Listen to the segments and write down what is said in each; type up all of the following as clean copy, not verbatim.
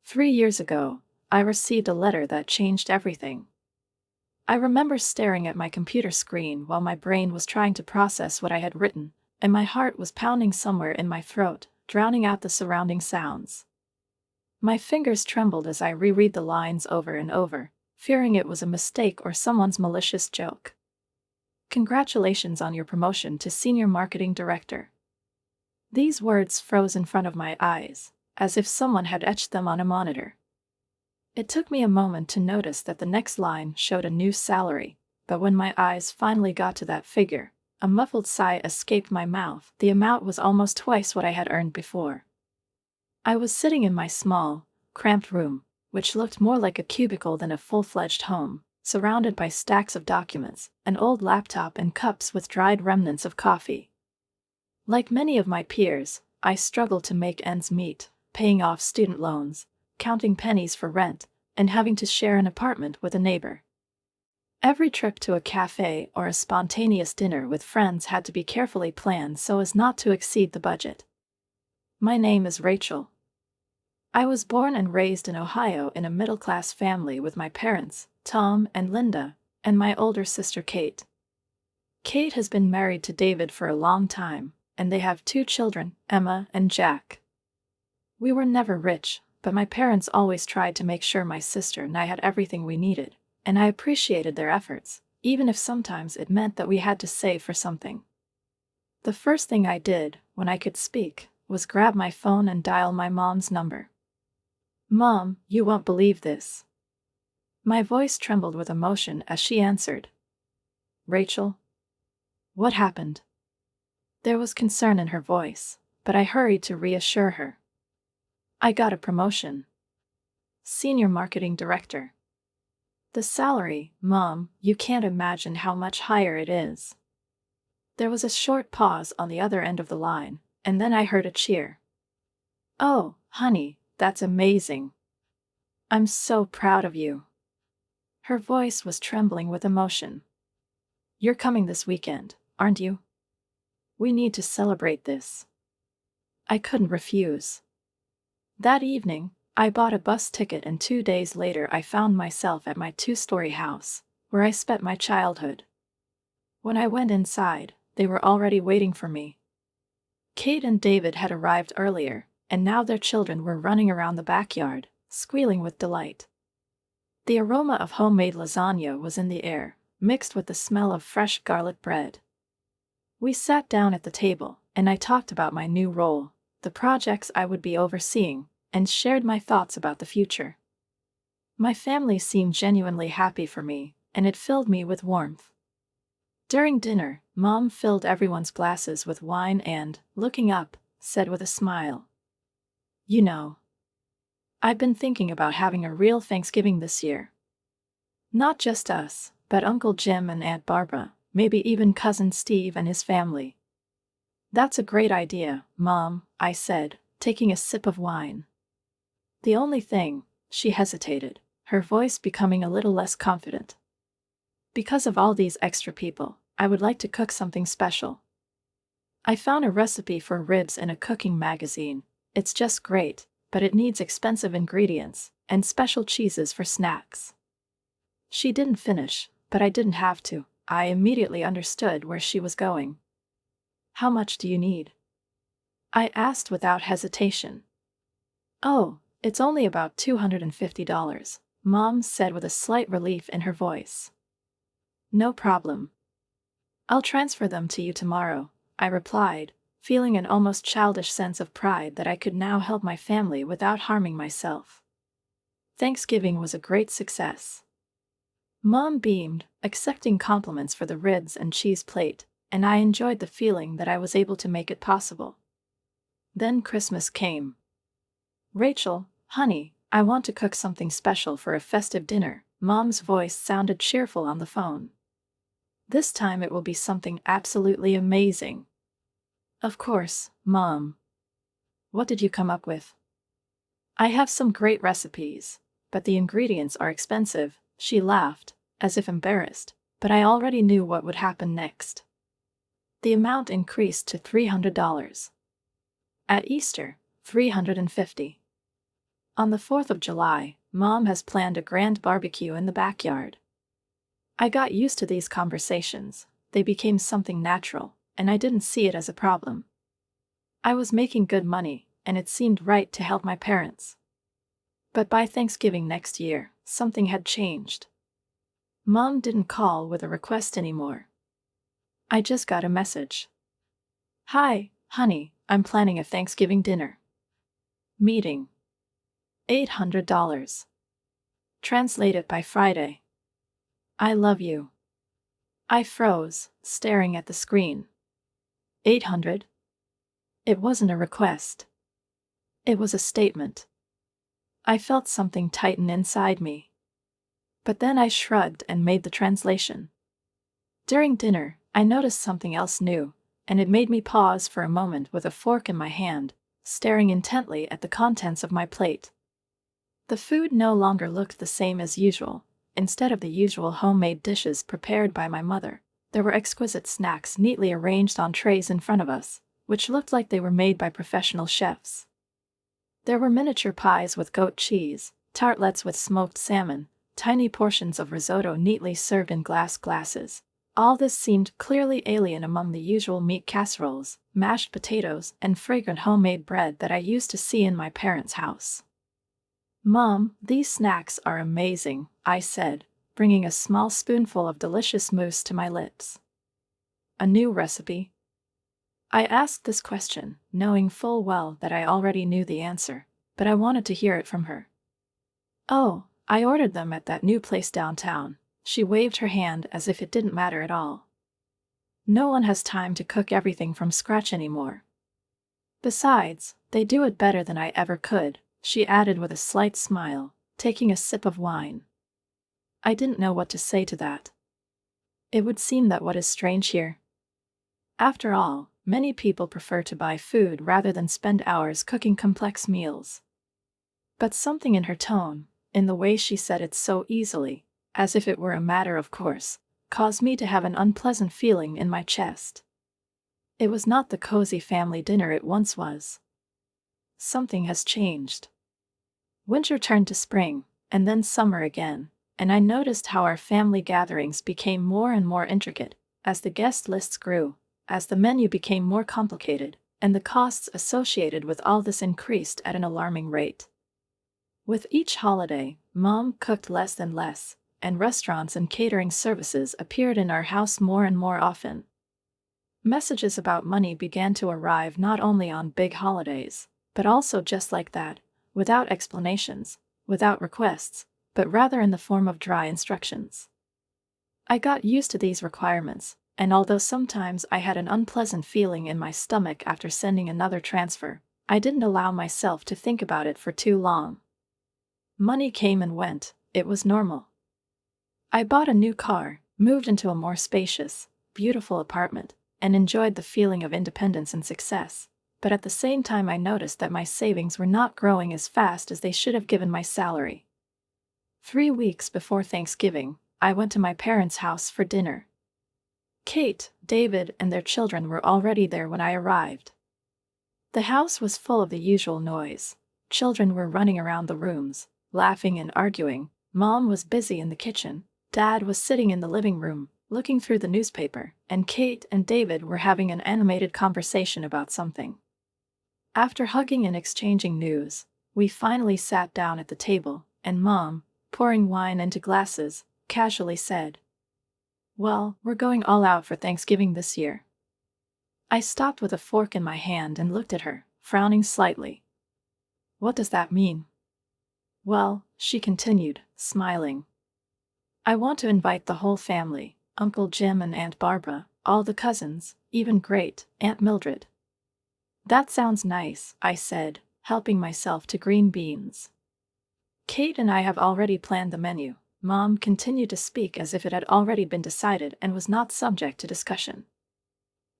3 years ago, I received a letter that changed everything. I remember staring at my computer screen while my brain was trying to process what I had written, and my heart was pounding somewhere in my throat, drowning out the surrounding sounds. My fingers trembled as I reread the lines over and over, fearing it was a mistake or someone's malicious joke. Congratulations on your promotion to Senior Marketing Director. These words froze in front of my eyes, as if someone had etched them on a monitor. It took me a moment to notice that the next line showed a new salary, but when my eyes finally got to that figure, a muffled sigh escaped my mouth. The amount was almost twice what I had earned before. I was sitting in my small, cramped room, which looked more like a cubicle than a full-fledged home, surrounded by stacks of documents, an old laptop and cups with dried remnants of coffee. Like many of my peers, I struggled to make ends meet, paying off student loans, counting pennies for rent, and having to share an apartment with a neighbor. Every trip to a cafe or a spontaneous dinner with friends had to be carefully planned so as not to exceed the budget. My name is Rachel. I was born and raised in Ohio in a middle-class family with my parents, Tom and Linda, and my older sister Kate. Kate has been married to David for a long time, and they have 2 children, Emma and Jack. We were never rich, but my parents always tried to make sure my sister and I had everything we needed, and I appreciated their efforts, even if sometimes it meant that we had to save for something. The first thing I did, when I could speak, was grab my phone and dial my mom's number. "Mom, you won't believe this." My voice trembled with emotion as she answered. "Rachel? What happened?" There was concern in her voice, but I hurried to reassure her. "I got a promotion. Senior Marketing Director. The salary, Mom, you can't imagine how much higher it is." There was a short pause on the other end of the line, and then I heard a cheer. "Oh, honey, that's amazing. I'm so proud of you." Her voice was trembling with emotion. "You're coming this weekend, aren't you? We need to celebrate this." I couldn't refuse. That evening, I bought a bus ticket and 2 days later I found myself at my 2-story house, where I spent my childhood. When I went inside, they were already waiting for me. Kate and David had arrived earlier, and now their children were running around the backyard, squealing with delight. The aroma of homemade lasagna was in the air, mixed with the smell of fresh garlic bread. We sat down at the table, and I talked about my new role, the projects I would be overseeing, and shared my thoughts about the future. My family seemed genuinely happy for me, and it filled me with warmth. During dinner, Mom filled everyone's glasses with wine and, looking up, said with a smile, "You know, I've been thinking about having a real Thanksgiving this year. Not just us, but Uncle Jim and Aunt Barbara, maybe even Cousin Steve and his family." "That's a great idea, Mom," I said, taking a sip of wine. The only thing, she hesitated, her voice becoming a little less confident. "Because of all these extra people, I would like to cook something special. I found a recipe for ribs in a cooking magazine. It's just great, but it needs expensive ingredients and special cheeses for snacks." She didn't finish, but I didn't have to. I immediately understood where she was going. "How much do you need?" I asked without hesitation. "Oh, it's only about $250, Mom said with a slight relief in her voice. "No problem. I'll transfer them to you tomorrow," I replied, feeling an almost childish sense of pride that I could now help my family without harming myself. Thanksgiving was a great success. Mom beamed, accepting compliments for the ribs and cheese plate, and I enjoyed the feeling that I was able to make it possible. Then Christmas came. "Rachel, honey, I want to cook something special for a festive dinner." Mom's voice sounded cheerful on the phone. "This time it will be something absolutely amazing." "Of course, Mom. What did you come up with?" "I have some great recipes, but the ingredients are expensive," she laughed, as if embarrassed, but I already knew what would happen next. The amount increased to $300. At Easter, $350. On the 4th of July, Mom has planned a grand barbecue in the backyard. I got used to these conversations. They became something natural, and I didn't see it as a problem. I was making good money, and it seemed right to help my parents. But by Thanksgiving next year, something had changed. Mom didn't call with a request anymore. I just got a message. "Hi, honey, I'm planning a Thanksgiving dinner. Meeting. $800. Translate it by Friday. I love you." I froze, staring at the screen. 800? It wasn't a request. It was a statement. I felt something tighten inside me. But then I shrugged and made the translation. During dinner, I noticed something else new, and it made me pause for a moment with a fork in my hand, staring intently at the contents of my plate. The food no longer looked the same as usual. Instead of the usual homemade dishes prepared by my mother, there were exquisite snacks neatly arranged on trays in front of us, which looked like they were made by professional chefs. There were miniature pies with goat cheese, tartlets with smoked salmon, tiny portions of risotto neatly served in glass glasses. All this seemed clearly alien among the usual meat casseroles, mashed potatoes, and fragrant homemade bread that I used to see in my parents' house. "Mom, these snacks are amazing," I said, bringing a small spoonful of delicious mousse to my lips. "A new recipe?" I asked this question, knowing full well that I already knew the answer, but I wanted to hear it from her. "Oh, I ordered them at that new place downtown." She waved her hand as if it didn't matter at all. "No one has time to cook everything from scratch anymore. Besides, they do it better than I ever could," she added with a slight smile, taking a sip of wine. I didn't know what to say to that. It would seem that what is strange here? After all, many people prefer to buy food rather than spend hours cooking complex meals. But something in her tone, in the way she said it so easily, as if it were a matter of course, caused me to have an unpleasant feeling in my chest. It was not the cozy family dinner it once was. Something has changed. Winter turned to spring, and then summer again, and I noticed how our family gatherings became more and more intricate, as the guest lists grew, as the menu became more complicated, and the costs associated with all this increased at an alarming rate. With each holiday, Mom cooked less and less, and restaurants and catering services appeared in our house more and more often. Messages about money began to arrive not only on big holidays, but also just like that, without explanations, without requests, but rather in the form of dry instructions. I got used to these requirements, and although sometimes I had an unpleasant feeling in my stomach after sending another transfer, I didn't allow myself to think about it for too long. Money came and went, it was normal. I bought a new car, moved into a more spacious, beautiful apartment, and enjoyed the feeling of independence and success, but at the same time I noticed that my savings were not growing as fast as they should have given my salary. 3 weeks before Thanksgiving, I went to my parents' house for dinner. Kate, David, and their children were already there when I arrived. The house was full of the usual noise. Children were running around the rooms, laughing and arguing. Mom was busy in the kitchen. Dad was sitting in the living room, looking through the newspaper, and Kate and David were having an animated conversation about something. After hugging and exchanging news, we finally sat down at the table, and Mom, pouring wine into glasses, casually said, "Well, we're going all out for Thanksgiving this year." I stopped with a fork in my hand and looked at her, frowning slightly. "What does that mean?" "Well," she continued, smiling, "I want to invite the whole family, Uncle Jim and Aunt Barbara, all the cousins, even Great-Aunt Mildred." "That sounds nice," I said, helping myself to green beans. "Kate and I have already planned the menu." Mom continued to speak as if it had already been decided and was not subject to discussion.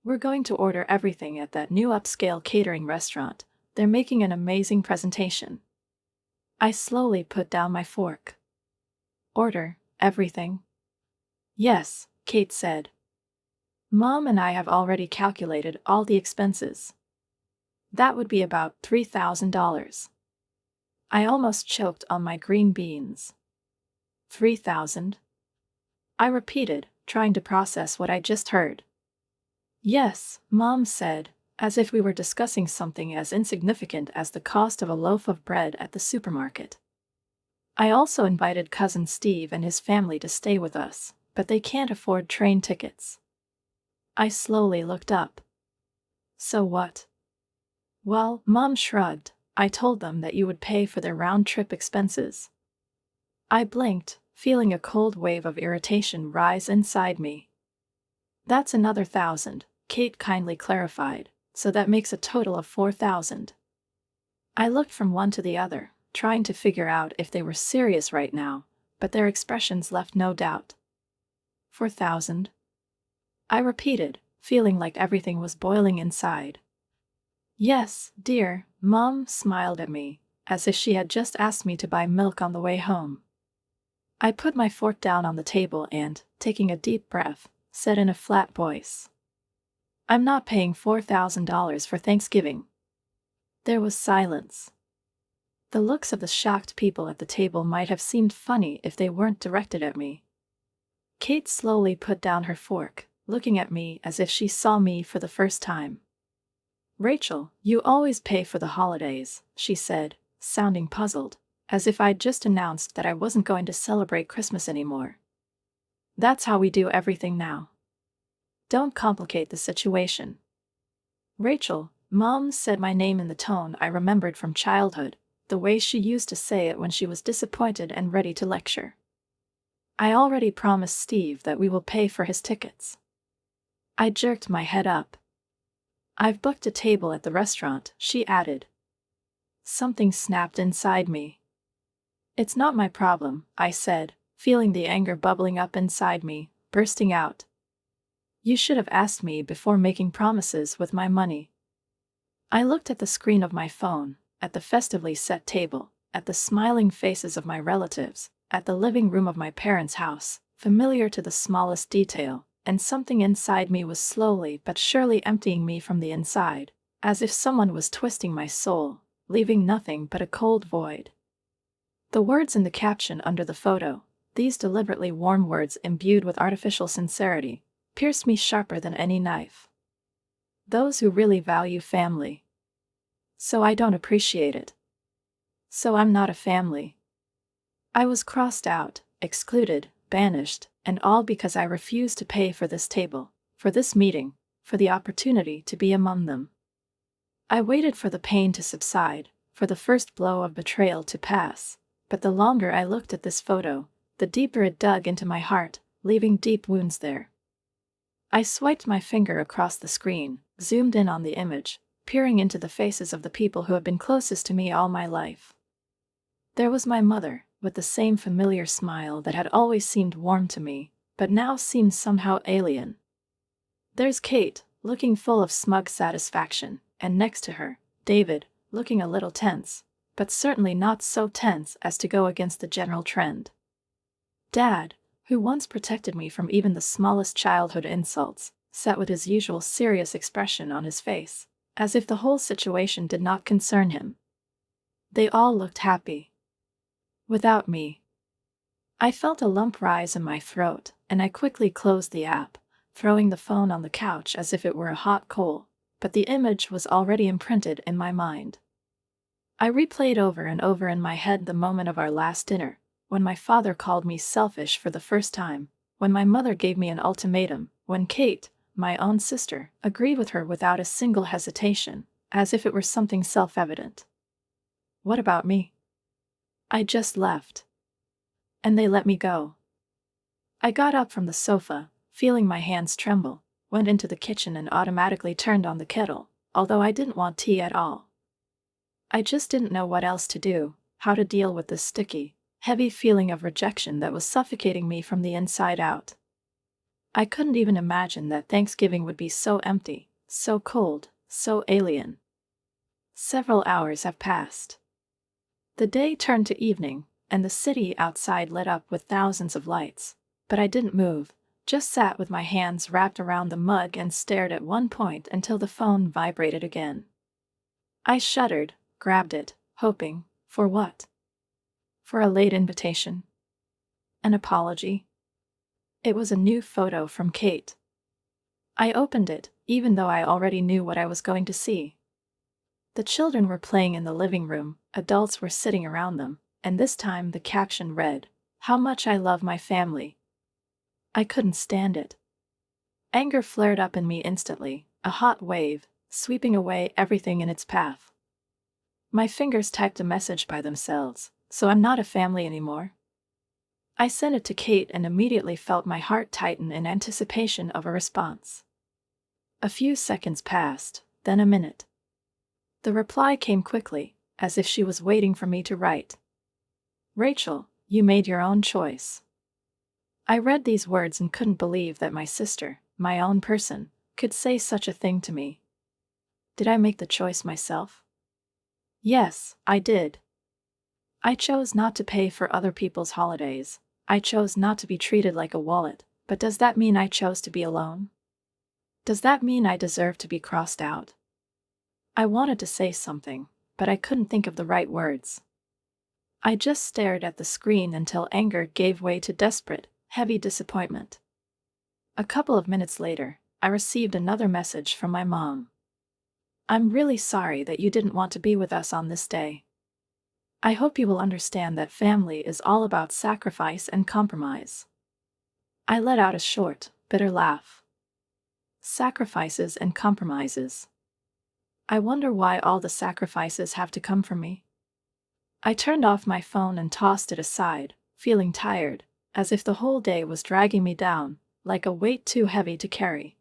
"We're going to order everything at that new upscale catering restaurant. They're making an amazing presentation." I slowly put down my fork. "Order everything?" "Yes," Kate said. "Mom and I have already calculated all the expenses. That would be about $3,000. I almost choked on my green beans. 3,000? I repeated, trying to process what I just heard. Yes, Mom said, as if we were discussing something as insignificant as the cost of a loaf of bread at the supermarket. I also invited cousin Steve and his family to stay with us, but they can't afford train tickets. I slowly looked up. So what? Well, Mom shrugged. I told them that you would pay for their round-trip expenses. I blinked, feeling a cold wave of irritation rise inside me. That's another 1,000, Kate kindly clarified, so that makes a total of 4,000. I looked from one to the other, trying to figure out if they were serious right now, but their expressions left no doubt. 4,000? I repeated, feeling like everything was boiling inside. Yes, dear, Mom smiled at me, as if she had just asked me to buy milk on the way home. I put my fork down on the table and, taking a deep breath, said in a flat voice, I'm not paying $4,000 for Thanksgiving. There was silence. The looks of the shocked people at the table might have seemed funny if they weren't directed at me. Kate slowly put down her fork, looking at me as if she saw me for the first time. Rachel, you always pay for the holidays, she said, sounding puzzled, as if I'd just announced that I wasn't going to celebrate Christmas anymore. That's how we do everything now. Don't complicate the situation. Rachel, Mom said my name in the tone I remembered from childhood, the way she used to say it when she was disappointed and ready to lecture. I already promised Steve that we will pay for his tickets. I jerked my head up. I've booked a table at the restaurant, she added. Something snapped inside me. It's not my problem, I said, feeling the anger bubbling up inside me, bursting out. You should have asked me before making promises with my money. I looked at the screen of my phone, at the festively set table, at the smiling faces of my relatives, at the living room of my parents' house, familiar to the smallest detail, and something inside me was slowly but surely emptying me from the inside, as if someone was twisting my soul, leaving nothing but a cold void. The words in the caption under the photo, these deliberately warm words imbued with artificial sincerity, pierced me sharper than any knife. Those who really value family. So I don't appreciate it. So I'm not a family. I was crossed out, excluded, banished, and all because I refused to pay for this table, for this meeting, for the opportunity to be among them. I waited for the pain to subside, for the first blow of betrayal to pass, but the longer I looked at this photo, the deeper it dug into my heart, leaving deep wounds there. I swiped my finger across the screen, zoomed in on the image, peering into the faces of the people who have been closest to me all my life. There was my mother, with the same familiar smile that had always seemed warm to me, but now seemed somehow alien. There's Kate, looking full of smug satisfaction, and next to her, David, looking a little tense, but certainly not so tense as to go against the general trend. Dad, who once protected me from even the smallest childhood insults, sat with his usual serious expression on his face, as if the whole situation did not concern him. They all looked happy. Without me. I felt a lump rise in my throat, and I quickly closed the app, throwing the phone on the couch as if it were a hot coal, but the image was already imprinted in my mind. I replayed over and over in my head the moment of our last dinner, when my father called me selfish for the first time, when my mother gave me an ultimatum, when Kate, my own sister, agreed with her without a single hesitation, as if it were something self-evident. What about me? I just left. And they let me go. I got up from the sofa, feeling my hands tremble, went into the kitchen and automatically turned on the kettle, although I didn't want tea at all. I just didn't know what else to do, how to deal with this sticky, heavy feeling of rejection that was suffocating me from the inside out. I couldn't even imagine that Thanksgiving would be so empty, so cold, so alien. Several hours have passed. The day turned to evening, and the city outside lit up with thousands of lights, but I didn't move, just sat with my hands wrapped around the mug and stared at one point until the phone vibrated again. I shuddered, grabbed it, hoping, For what? For a late invitation? An apology? It was a new photo from Kate. I opened it, even though I already knew what I was going to see. The children were playing in the living room, adults were sitting around them, and this time the caption read, "How much I love my family." I couldn't stand it. Anger flared up in me instantly, a hot wave, sweeping away everything in its path. My fingers typed a message by themselves, "So I'm not a family anymore?" I sent it to Kate and immediately felt my heart tighten in anticipation of a response. A few seconds passed, then a minute. The reply came quickly, as if she was waiting for me to write. "Rachel, you made your own choice." I read these words and couldn't believe that my sister, my own person, could say such a thing to me. Did I make the choice myself? Yes, I did. I chose not to pay for other people's holidays. I chose not to be treated like a wallet, but does that mean I chose to be alone? Does that mean I deserve to be crossed out? I wanted to say something, but I couldn't think of the right words. I just stared at the screen until anger gave way to desperate, heavy disappointment. A couple of minutes later, I received another message from my mom. "I'm really sorry that you didn't want to be with us on this day. I hope you will understand that family is all about sacrifice and compromise." I let out a short, bitter laugh. Sacrifices and compromises. I wonder why all the sacrifices have to come from me. I turned off my phone and tossed it aside, feeling tired, as if the whole day was dragging me down, like a weight too heavy to carry.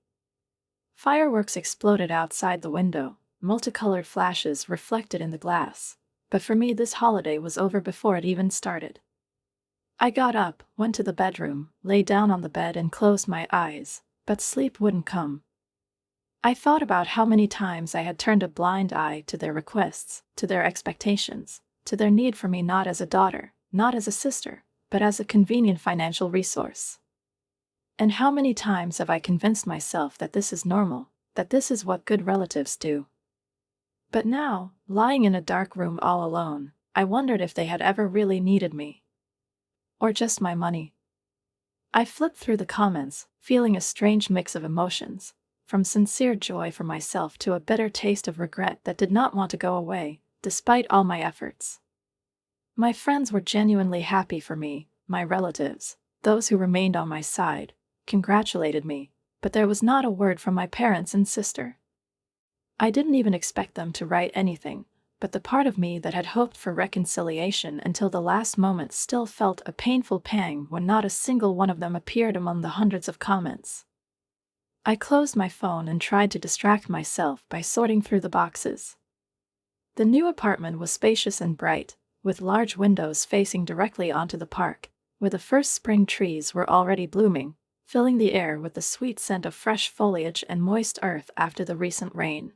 Fireworks exploded outside the window, multicolored flashes reflected in the glass, but for me this holiday was over before it even started. I got up, went to the bedroom, lay down on the bed and closed my eyes, but sleep wouldn't come. I thought about how many times I had turned a blind eye to their requests, to their expectations, to their need for me not as a daughter, not as a sister, but as a convenient financial resource. And how many times have I convinced myself that this is normal, that this is what good relatives do? But now, lying in a dark room all alone, I wondered if they had ever really needed me. Or just my money. I flipped through the comments, feeling a strange mix of emotions, from sincere joy for myself to a bitter taste of regret that did not want to go away, despite all my efforts. My friends were genuinely happy for me, my relatives, those who remained on my side, congratulated me, but there was not a word from my parents and sister. I didn't even expect them to write anything, but the part of me that had hoped for reconciliation until the last moment still felt a painful pang when not a single one of them appeared among the hundreds of comments. I closed my phone and tried to distract myself by sorting through the boxes. The new apartment was spacious and bright, with large windows facing directly onto the park, where the first spring trees were already blooming, filling the air with the sweet scent of fresh foliage and moist earth after the recent rain.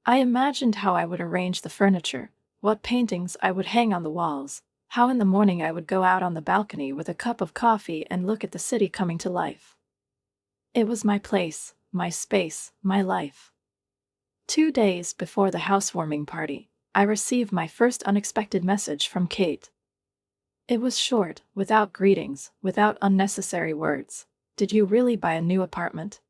I imagined how I would arrange the furniture, what paintings I would hang on the walls, how in the morning I would go out on the balcony with a cup of coffee and look at the city coming to life. It was my place, my space, my life. 2 days before the housewarming party, I received my first unexpected message from Kate. It was short, without greetings, without unnecessary words. "Did you really buy a new apartment?"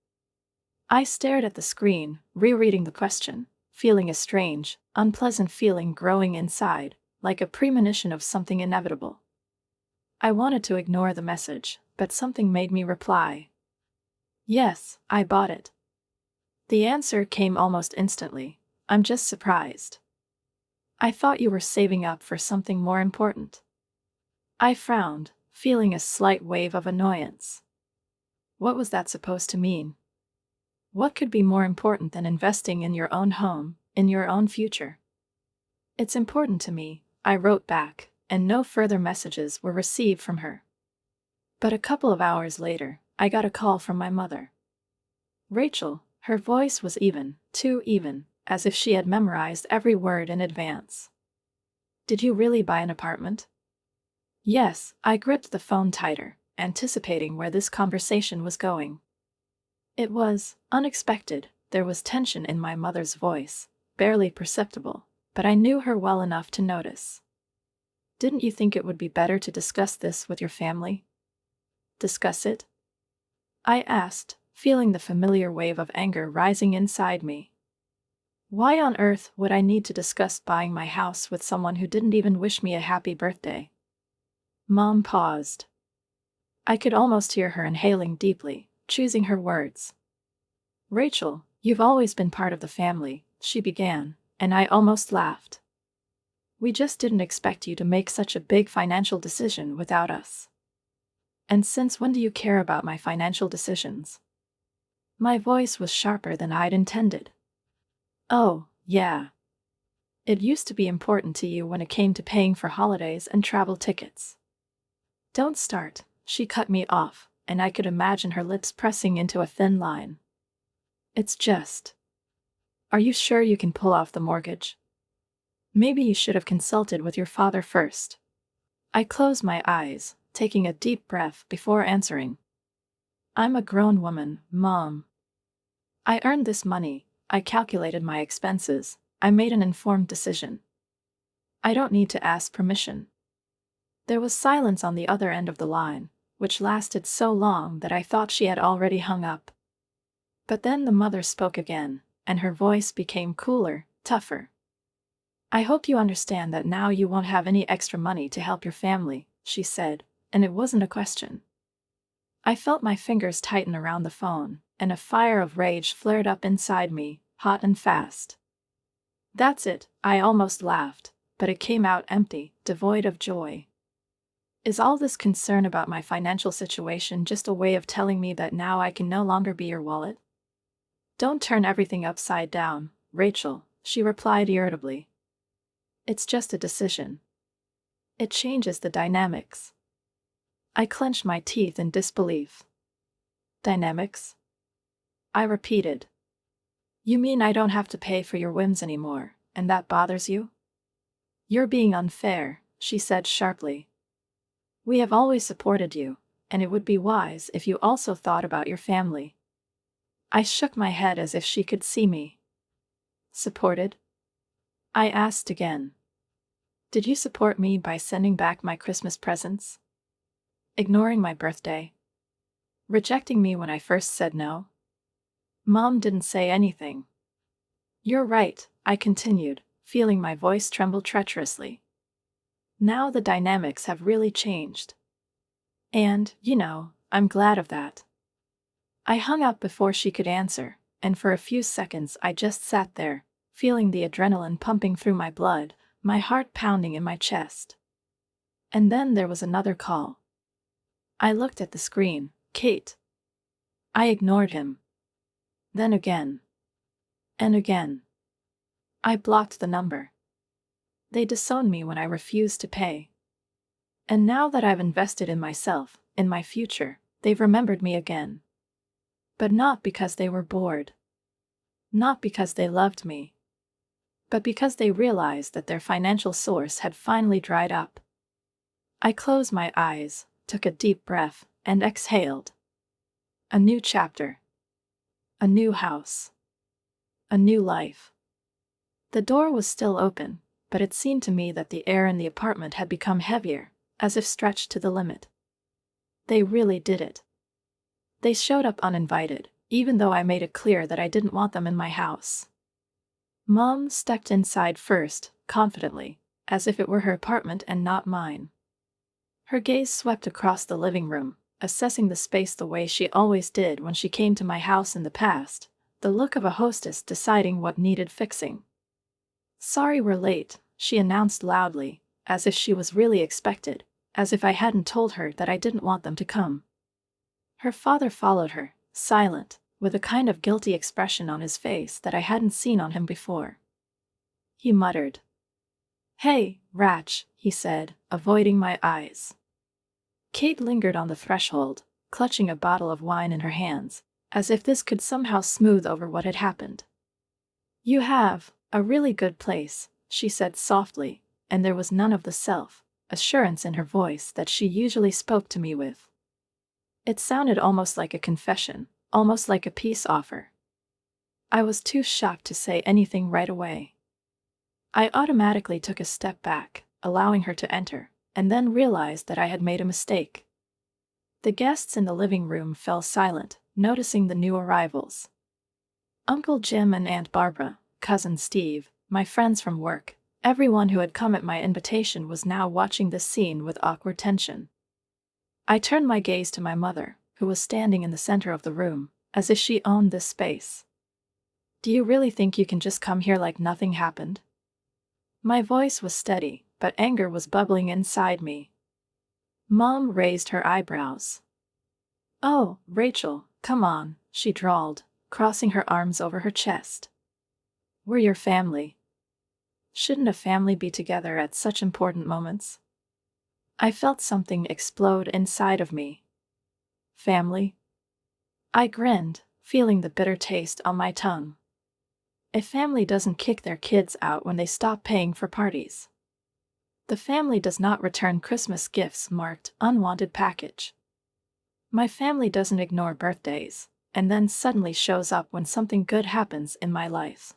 I stared at the screen, rereading the question, feeling a strange, unpleasant feeling growing inside, like a premonition of something inevitable. I wanted to ignore the message, but something made me reply. "Yes, I bought it." The answer came almost instantly. "I'm just surprised. I thought you were saving up for something more important." I frowned, feeling a slight wave of annoyance. What was that supposed to mean? What could be more important than investing in your own home, in your own future? "It's important to me," I wrote back, and no further messages were received from her. But a couple of hours later, I got a call from my mother. "Rachel," her voice was even, too even, as if she had memorized every word in advance. "Did you really buy an apartment?" Yes, I gripped the phone tighter, anticipating where this conversation was going. It was unexpected. There was tension in my mother's voice, barely perceptible, but I knew her well enough to notice. Didn't you think it would be better to discuss this with your family? Discuss it? I asked, feeling the familiar wave of anger rising inside me. Why on earth would I need to discuss buying my house with someone who didn't even wish me a happy birthday? Mom paused. I could almost hear her inhaling deeply, choosing her words. Rachel, you've always been part of the family, she began, and I almost laughed. We just didn't expect you to make such a big financial decision without us. And since when do you care about my financial decisions? My voice was sharper than I'd intended. Oh, yeah. It used to be important to you when it came to paying for holidays and travel tickets. Don't start, she cut me off, and I could imagine her lips pressing into a thin line. It's just. Are you sure you can pull off the mortgage? Maybe you should have consulted with your father first. I closed my eyes, taking a deep breath before answering. I'm a grown woman, Mom. I earned this money, I calculated my expenses, I made an informed decision. I don't need to ask permission. There was silence on the other end of the line, which lasted so long that I thought she had already hung up. But then the mother spoke again, and her voice became cooler, tougher. I hope you understand that now you won't have any extra money to help your family, she said, and it wasn't a question. I felt my fingers tighten around the phone, and a fire of rage flared up inside me, hot and fast. That's it, I almost laughed, but it came out empty, devoid of joy. Is all this concern about my financial situation just a way of telling me that now I can no longer be your wallet? Don't turn everything upside down, Rachel, she replied irritably. It's just a decision. It changes the dynamics. I clenched my teeth in disbelief. Dynamics? I repeated. You mean I don't have to pay for your whims anymore, and that bothers you? You're being unfair, she said sharply. We have always supported you, and it would be wise if you also thought about your family. I shook my head as if she could see me. Supported? I asked again. Did you support me by sending back my Christmas presents? Ignoring my birthday? Rejecting me when I first said no? Mom didn't say anything. You're right, I continued, feeling my voice tremble treacherously. Now the dynamics have really changed. And, I'm glad of that. I hung up before she could answer, and for a few seconds I just sat there, feeling the adrenaline pumping through my blood, my heart pounding in my chest. And then there was another call. I looked at the screen. Kate. I ignored him. Then again. And again. I blocked the number. They disowned me when I refused to pay. And now that I've invested in myself, in my future, they've remembered me again. But not because they were bored. Not because they loved me. But because they realized that their financial source had finally dried up. I closed my eyes, took a deep breath, and exhaled. A new chapter. A new house. A new life. The door was still open, but it seemed to me that the air in the apartment had become heavier, as if stretched to the limit. They really did it. They showed up uninvited, even though I made it clear that I didn't want them in my house. Mom stepped inside first, confidently, as if it were her apartment and not mine. Her gaze swept across the living room, assessing the space the way she always did when she came to my house in the past, the look of a hostess deciding what needed fixing. Sorry we're late, she announced loudly, as if she was really expected, as if I hadn't told her that I didn't want them to come. Her father followed her, silent, with a kind of guilty expression on his face that I hadn't seen on him before. He muttered. Hey, Ratch, he said, avoiding my eyes. Kate lingered on the threshold, clutching a bottle of wine in her hands, as if this could somehow smooth over what had happened. You have a really good place, she said softly, and there was none of the self-assurance in her voice that she usually spoke to me with. It sounded almost like a confession, almost like a peace offer. I was too shocked to say anything right away. I automatically took a step back, allowing her to enter, and then realized that I had made a mistake. The guests in the living room fell silent, noticing the new arrivals. Uncle Jim and Aunt Barbara, Cousin Steve, my friends from work, everyone who had come at my invitation was now watching this scene with awkward tension. I turned my gaze to my mother, who was standing in the center of the room, as if she owned this space. "Do you really think you can just come here like nothing happened?" My voice was steady, but anger was bubbling inside me. Mom raised her eyebrows. "Oh, Rachel, come on," she drawled, crossing her arms over her chest. "We're your family. Shouldn't a family be together at such important moments?" I felt something explode inside of me. Family? I grinned, feeling the bitter taste on my tongue. A family doesn't kick their kids out when they stop paying for parties. The family does not return Christmas gifts marked unwanted package. My family doesn't ignore birthdays, and then suddenly shows up when something good happens in my life.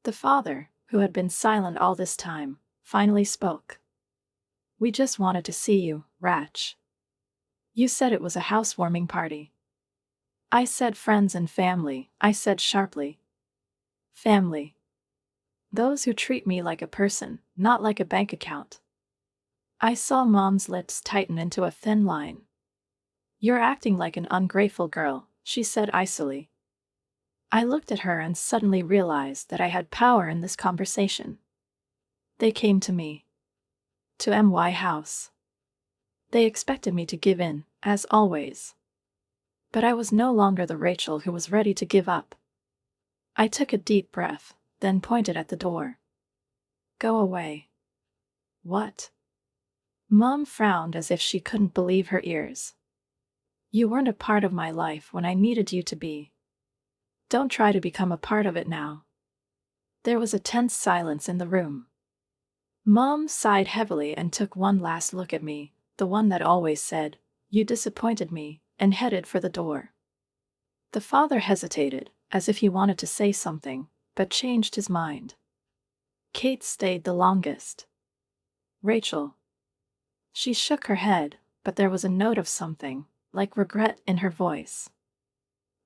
The father, who had been silent all this time, finally spoke. "We just wanted to see you, Ratch. You said it was a housewarming party." "I said friends and family," I said sharply. "Family. Those who treat me like a person, not like a bank account." I saw Mom's lips tighten into a thin line. "You're acting like an ungrateful girl," she said icily. I looked at her and suddenly realized that I had power in this conversation. They came to me. To my house. They expected me to give in, as always. But I was no longer the Rachel who was ready to give up. I took a deep breath, then pointed at the door. "Go away." "What?" Mom frowned as if she couldn't believe her ears. "You weren't a part of my life when I needed you to be. Don't try to become a part of it now." There was a tense silence in the room. Mom sighed heavily and took one last look at me, the one that always said, "You disappointed me," and headed for the door. The father hesitated, as if he wanted to say something, but changed his mind. Kate stayed the longest. "Rachel." She shook her head, but there was a note of something, like regret in her voice.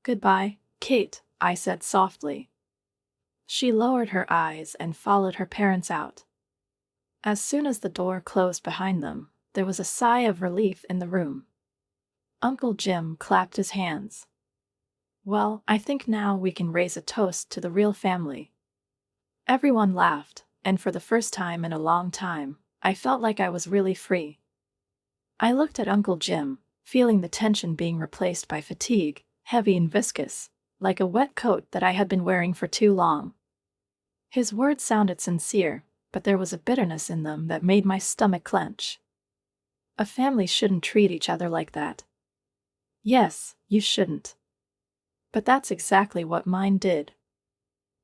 "Goodbye, Kate," I said softly. She lowered her eyes and followed her parents out. As soon as the door closed behind them, there was a sigh of relief in the room. Uncle Jim clapped his hands. "Well, I think now we can raise a toast to the real family." Everyone laughed, and for the first time in a long time, I felt like I was really free. I looked at Uncle Jim, feeling the tension being replaced by fatigue, heavy and viscous, like a wet coat that I had been wearing for too long. His words sounded sincere, but there was a bitterness in them that made my stomach clench. A family shouldn't treat each other like that. Yes, you shouldn't. But that's exactly what mine did.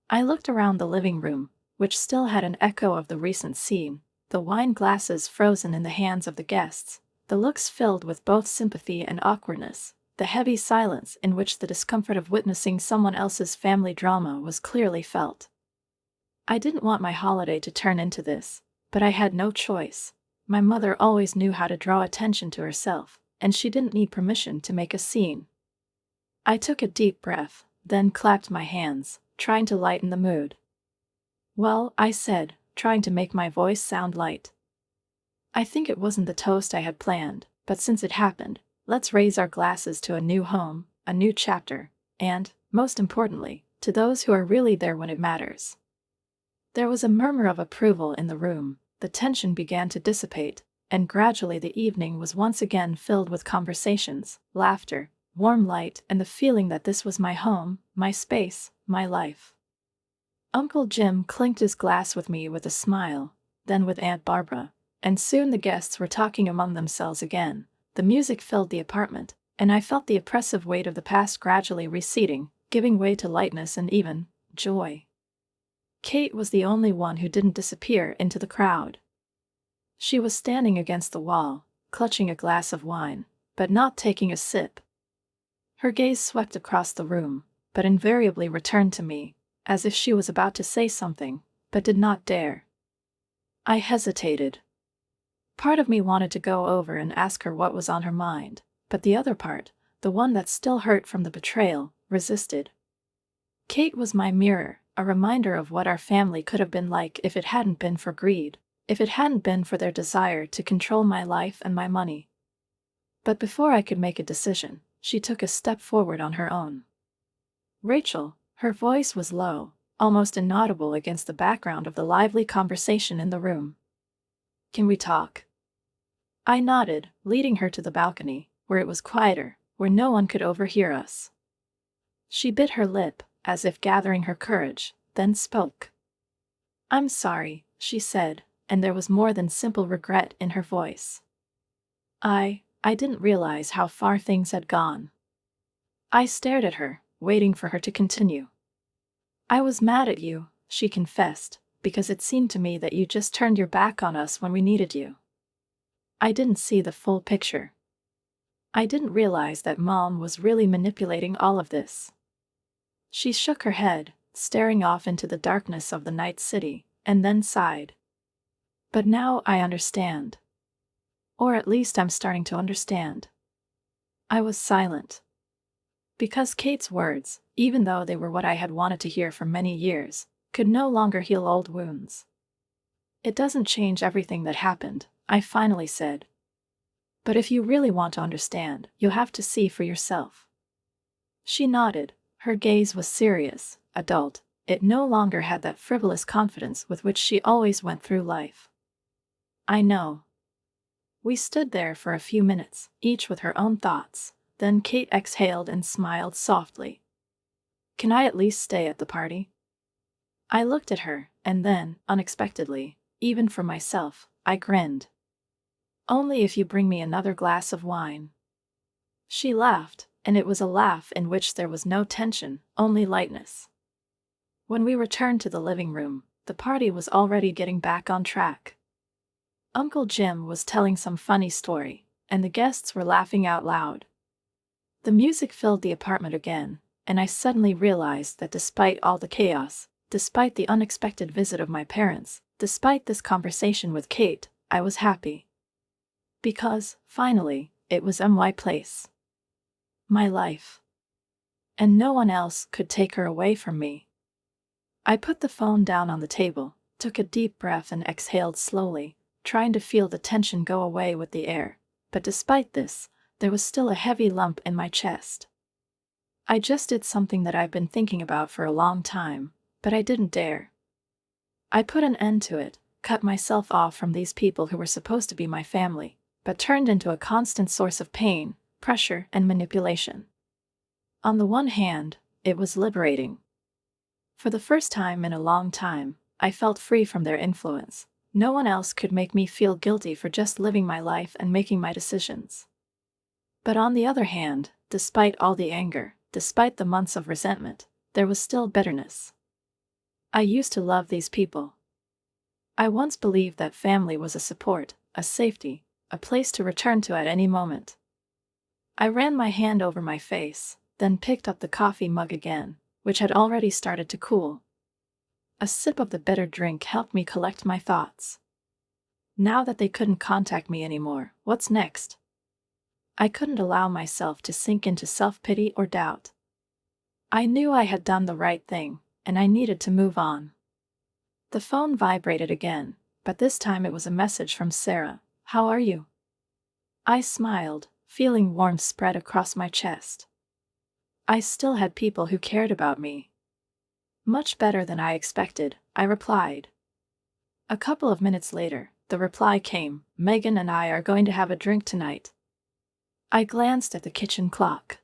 I looked around the living room, which still had an echo of the recent scene, the wine glasses frozen in the hands of the guests, the looks filled with both sympathy and awkwardness, the heavy silence in which the discomfort of witnessing someone else's family drama was clearly felt. I didn't want my holiday to turn into this, but I had no choice. My mother always knew how to draw attention to herself, and she didn't need permission to make a scene. I took a deep breath, then clapped my hands, trying to lighten the mood. "Well," I said, trying to make my voice sound light. "I think it wasn't the toast I had planned, but since it happened, let's raise our glasses to a new home, a new chapter, and, most importantly, to those who are really there when it matters." There was a murmur of approval in the room, the tension began to dissipate, and gradually the evening was once again filled with conversations, laughter, warm light, and the feeling that this was my home, my space, my life. Uncle Jim clinked his glass with me with a smile, then with Aunt Barbara, and soon the guests were talking among themselves again. The music filled the apartment, and I felt the oppressive weight of the past gradually receding, giving way to lightness and even joy. Kate was the only one who didn't disappear into the crowd. She was standing against the wall, clutching a glass of wine, but not taking a sip. Her gaze swept across the room, but invariably returned to me, as if she was about to say something, but did not dare. I hesitated. Part of me wanted to go over and ask her what was on her mind, but the other part, the one that still hurt from the betrayal, resisted. Kate was my mirror, a reminder of what our family could have been like if it hadn't been for greed, if it hadn't been for their desire to control my life and my money. But before I could make a decision, she took a step forward on her own. "Rachel," her voice was low, almost inaudible against the background of the lively conversation in the room. "Can we talk?" I nodded, leading her to the balcony, where it was quieter, where no one could overhear us. She bit her lip, as if gathering her courage, then spoke. "I'm sorry," she said, and there was more than simple regret in her voice. I didn't realize how far things had gone." I stared at her, waiting for her to continue. "I was mad at you," she confessed, "because it seemed to me that you just turned your back on us when we needed you. I didn't see the full picture. I didn't realize that Mom was really manipulating all of this." She shook her head, staring off into the darkness of the night city, and then sighed. "But now I understand. Or at least I'm starting to understand." I was silent. Because Kate's words, even though they were what I had wanted to hear for many years, could no longer heal old wounds. "It doesn't change everything that happened," I finally said. "But if you really want to understand, you'll have to see for yourself." She nodded. Her gaze was serious, adult. It no longer had that frivolous confidence with which she always went through life. "I know." We stood there for a few minutes, each with her own thoughts. Then Kate exhaled and smiled softly. "Can I at least stay at the party?" I looked at her, and then, unexpectedly, even for myself, I grinned. "Only if you bring me another glass of wine." She laughed, and it was a laugh in which there was no tension, only lightness. When we returned to the living room, the party was already getting back on track. Uncle Jim was telling some funny story, and the guests were laughing out loud. The music filled the apartment again, and I suddenly realized that despite all the chaos, despite the unexpected visit of my parents, despite this conversation with Kate, I was happy. Because, finally, it was my place. My life. And no one else could take her away from me. I put the phone down on the table, took a deep breath and exhaled slowly, trying to feel the tension go away with the air, but despite this, there was still a heavy lump in my chest. I just did something that I've been thinking about for a long time, but I didn't dare. I put an end to it, cut myself off from these people who were supposed to be my family, but turned into a constant source of pain, pressure, and manipulation. On the one hand, it was liberating. For the first time in a long time, I felt free from their influence. No one else could make me feel guilty for just living my life and making my decisions. But on the other hand, despite all the anger, despite the months of resentment, there was still bitterness. I used to love these people. I once believed that family was a support, a safety, a place to return to at any moment. I ran my hand over my face, then picked up the coffee mug again, which had already started to cool. A sip of the bitter drink helped me collect my thoughts. Now that they couldn't contact me anymore, what's next? I couldn't allow myself to sink into self-pity or doubt. I knew I had done the right thing, and I needed to move on. The phone vibrated again, but this time it was a message from Sarah. "How are you?" I smiled, feeling warmth spread across my chest. I still had people who cared about me. "Much better than I expected," I replied. A couple of minutes later, the reply came, "Megan and I are going to have a drink tonight." I glanced at the kitchen clock.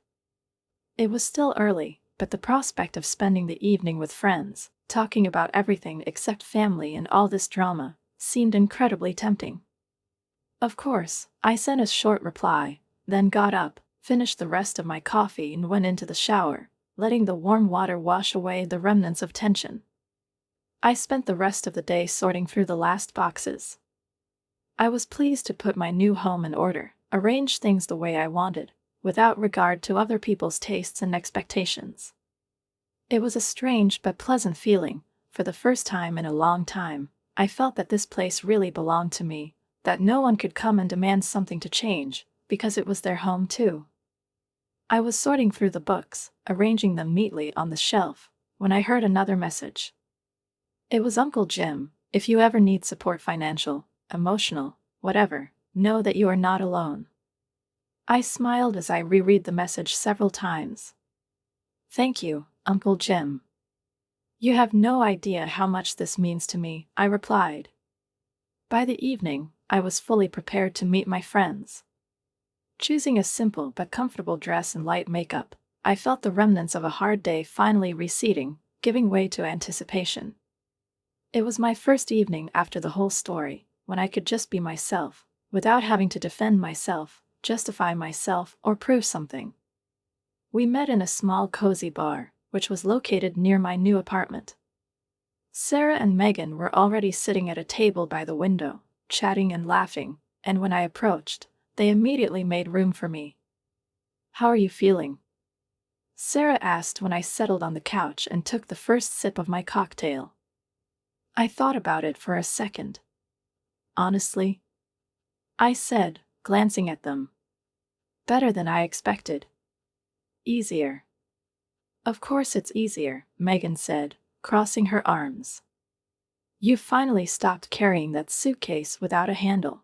It was still early, but the prospect of spending the evening with friends, talking about everything except family and all this drama, seemed incredibly tempting. Of course, I sent a short reply, then got up, finished the rest of my coffee and went into the shower, letting the warm water wash away the remnants of tension. I spent the rest of the day sorting through the last boxes. I was pleased to put my new home in order, arrange things the way I wanted, without regard to other people's tastes and expectations. It was a strange but pleasant feeling. For the first time in a long time, I felt that this place really belonged to me, that no one could come and demand something to change, because it was their home too. I was sorting through the books, arranging them neatly on the shelf, when I heard another message. It was Uncle Jim. If you ever need support, financial, emotional, whatever, know that you are not alone. I smiled as I reread the message several times. Thank you, Uncle Jim. You have no idea how much this means to me, I replied. By the evening, I was fully prepared to meet my friends. Choosing a simple but comfortable dress and light makeup, I felt the remnants of a hard day finally receding, giving way to anticipation. It was my first evening after the whole story, when I could just be myself, without having to defend myself, justify myself, or prove something. We met in a small cozy bar, which was located near my new apartment. Sarah and Megan were already sitting at a table by the window, chatting and laughing, and when I approached, they immediately made room for me. How are you feeling? Sarah asked when I settled on the couch and took the first sip of my cocktail. I thought about it for a second. Honestly, I said, glancing at them. Better than I expected. Easier. Of course it's easier, Megan said, crossing her arms. You finally stopped carrying that suitcase without a handle.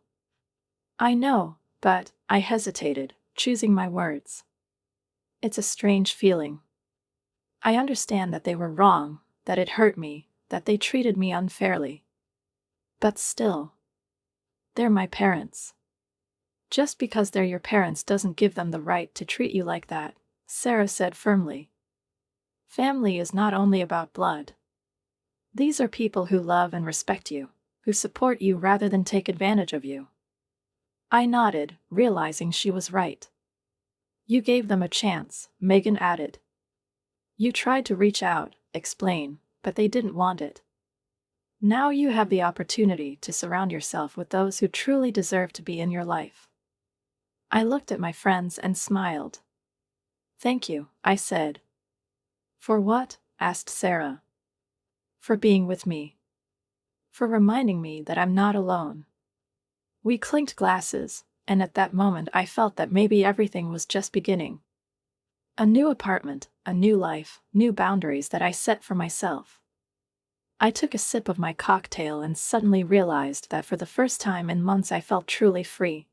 I know, but I hesitated, choosing my words. It's a strange feeling. I understand that they were wrong, that it hurt me, that they treated me unfairly. But still, they're my parents. Just because they're your parents doesn't give them the right to treat you like that, Sarah said firmly. Family is not only about blood. These are people who love and respect you, who support you rather than take advantage of you. I nodded, realizing she was right. You gave them a chance, Megan added. You tried to reach out, explain, but they didn't want it. Now you have the opportunity to surround yourself with those who truly deserve to be in your life. I looked at my friends and smiled. Thank you, I said. For what? Asked Sarah. For being with me. For reminding me that I'm not alone. We clinked glasses, and at that moment I felt that maybe everything was just beginning. A new apartment, a new life, new boundaries that I set for myself. I took a sip of my cocktail and suddenly realized that for the first time in months I felt truly free.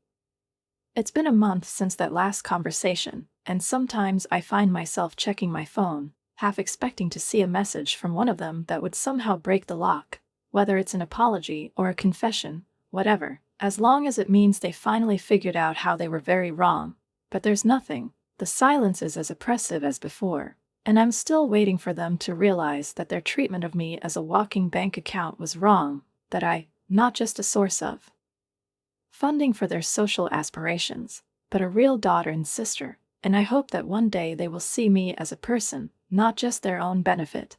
It's been a month since that last conversation, and sometimes I find myself checking my phone, half expecting to see a message from one of them that would somehow break the lock, whether it's an apology or a confession, whatever, as long as it means they finally figured out how they were very wrong. But there's nothing. The silence is as oppressive as before, and I'm still waiting for them to realize that their treatment of me as a walking bank account was wrong, that I, not just a source of funding for their social aspirations, but a real daughter and sister, and I hope that one day they will see me as a person, not just their own benefit.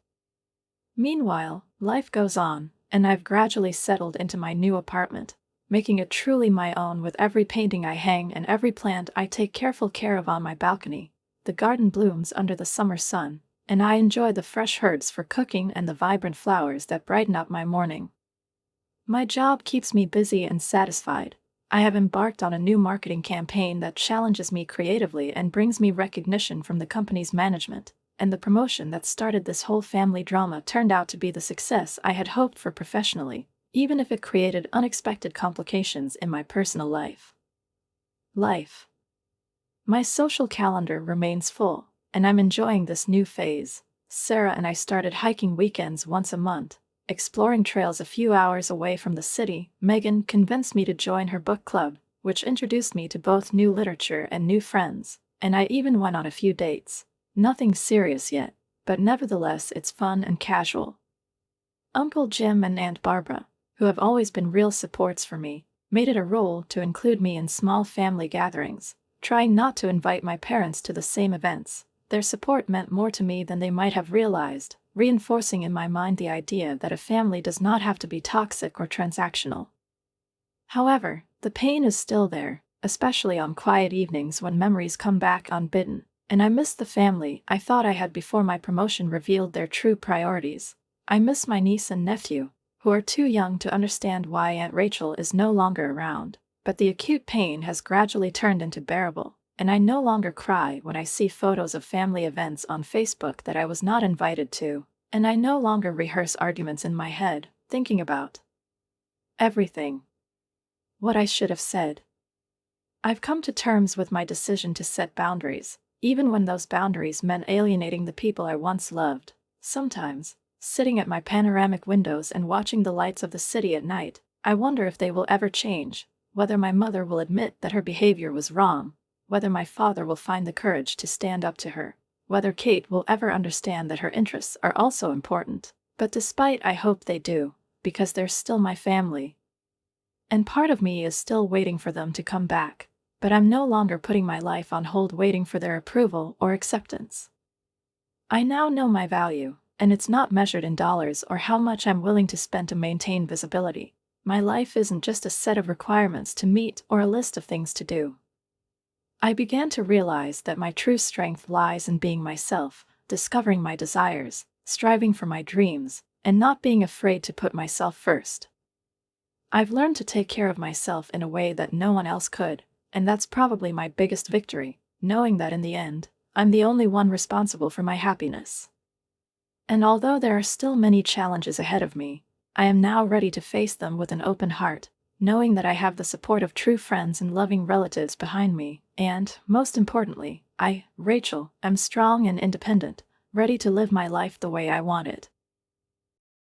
Meanwhile, life goes on, and I've gradually settled into my new apartment, making it truly my own with every painting I hang and every plant I take careful care of on my balcony. The garden blooms under the summer sun, and I enjoy the fresh herbs for cooking and the vibrant flowers that brighten up my morning. My job keeps me busy and satisfied. I have embarked on a new marketing campaign that challenges me creatively and brings me recognition from the company's management, and the promotion that started this whole family drama turned out to be the success I had hoped for professionally, even if it created unexpected complications in my personal life. My social calendar remains full, and I'm enjoying this new phase. Sarah and I started hiking weekends once a month, exploring trails a few hours away from the city. Megan convinced me to join her book club, which introduced me to both new literature and new friends, and I even went on a few dates. Nothing serious yet, but nevertheless it's fun and casual. Uncle Jim and Aunt Barbara, who have always been real supports for me, made it a rule to include me in small family gatherings, trying not to invite my parents to the same events. Their support meant more to me than they might have realized, reinforcing in my mind the idea that a family does not have to be toxic or transactional. However, the pain is still there, especially on quiet evenings when memories come back unbidden, and I miss the family I thought I had before my promotion revealed their true priorities. I miss my niece and nephew, who are too young to understand why Aunt Rachel is no longer around. But the acute pain has gradually turned into bearable, and I no longer cry when I see photos of family events on Facebook that I was not invited to, and I no longer rehearse arguments in my head, thinking about everything. What I should have said. I've come to terms with my decision to set boundaries, even when those boundaries meant alienating the people I once loved. Sometimes, sitting at my panoramic windows and watching the lights of the city at night, I wonder if they will ever change, whether my mother will admit that her behavior was wrong, whether my father will find the courage to stand up to her, whether Kate will ever understand that her interests are also important. But despite I hope they do, because they're still my family. And part of me is still waiting for them to come back, but I'm no longer putting my life on hold waiting for their approval or acceptance. I now know my value, and it's not measured in dollars or how much I'm willing to spend to maintain visibility. My life isn't just a set of requirements to meet or a list of things to do. I began to realize that my true strength lies in being myself, discovering my desires, striving for my dreams, and not being afraid to put myself first. I've learned to take care of myself in a way that no one else could, and that's probably my biggest victory, knowing that in the end, I'm the only one responsible for my happiness. And although there are still many challenges ahead of me, I am now ready to face them with an open heart, knowing that I have the support of true friends and loving relatives behind me, and, most importantly, I, Rachel, am strong and independent, ready to live my life the way I want it.